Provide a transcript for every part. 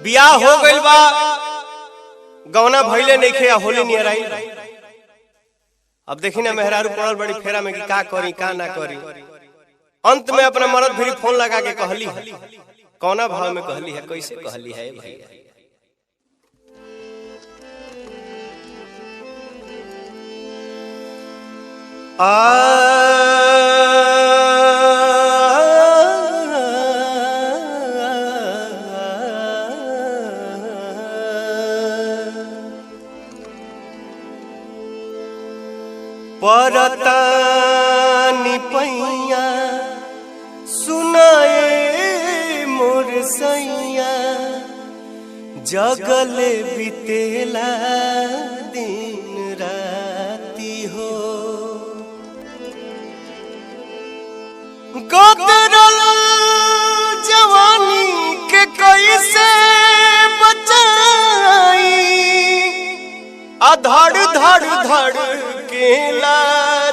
बियाह हो गइल बा, गौना भइले नइखे, होली नियर आई। अब देखी ना मेहरारू पड़ल बड़ी फेरा में कि का करी का ना करी। अंत में अपना मर्द फिर फोन लगा के कहली है, कौना भाव में कहली है, कैसे कहली है भैया। परतानी पैया सुनाए मोर सैया, जगले बितेला दिन राती हो। गोदरल जवानी के कैसे बचाई, धड़ धड़ धड़ केला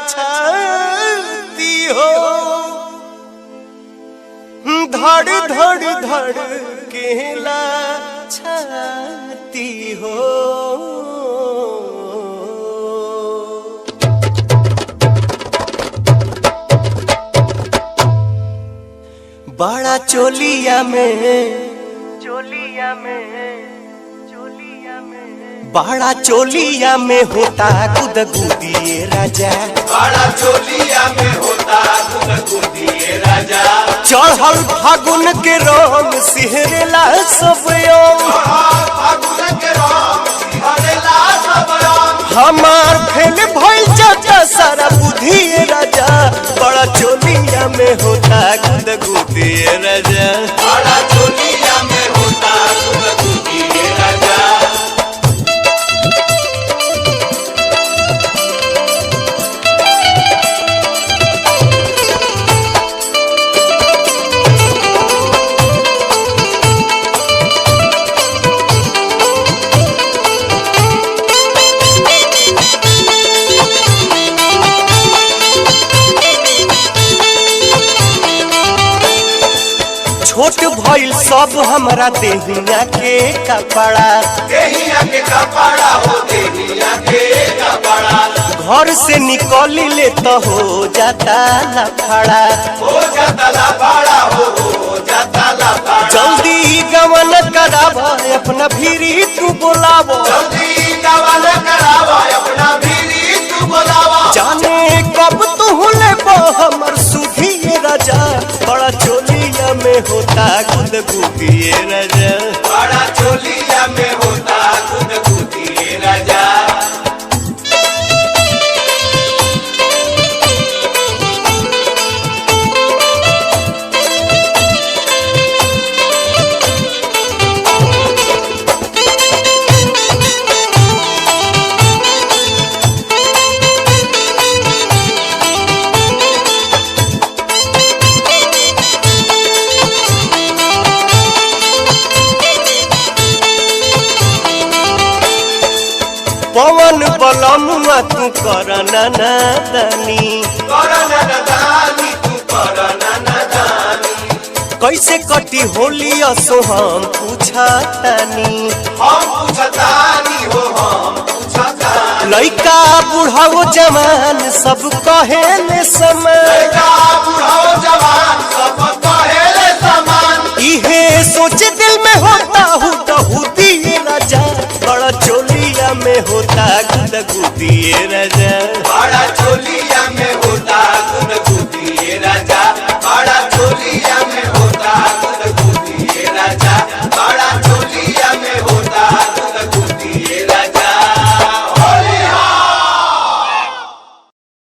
छाती हो, धड़ धड़ धड़ केला छाती हो। बड़ा चोलिया में बड़ा चोलिया में होता गुदगुदिए राजा, बड़ा चोलिया में होता गुदगुदिए राजा। चढ़ल फागुन के रंग सिहरेला सब फागुन के रंग सिहरेला सब हमार फेल भइल जाता सारा बुधिए राजा। बड़ा चोलिया में होता गुदगुदिए राजा, बड़ा चोलिया में होता गुदगुदिए राजा। छोट भइल सब हमरा देहिया के कपड़ा, देहिया के कपड़ा हो, देहिया के कपड़ा। घर से निकली ले तो हो जाता लफड़ा, हो जाता लफड़ा हो जाता लफड़ा। जल्दी गवन करावा अपना भीरी तू बोलावो, जल्दी गवन करावा अपना भीरी तू बोलावा। जाने कब तू ले हमर सुधिए राजा। बड़ा चोलिया में होता गुदगुदिए राजा, बड़ा चोलिया में होता गुदगुदिए राजा। पवन बलमुआ तू कर नादानी, तू कर नादानी। कैसे कटी होली असो हम पूछतानी, हम पूछतानी हो हम पूछतानी। लइका बुढ़ाओ जवान सब कहेले समान, लइका बुढ़ाओ जवान सब कहेले समान। इहे सोच दिल में होता हुदिए राजा। बड़ा चोलिया में होता गुदगुदिए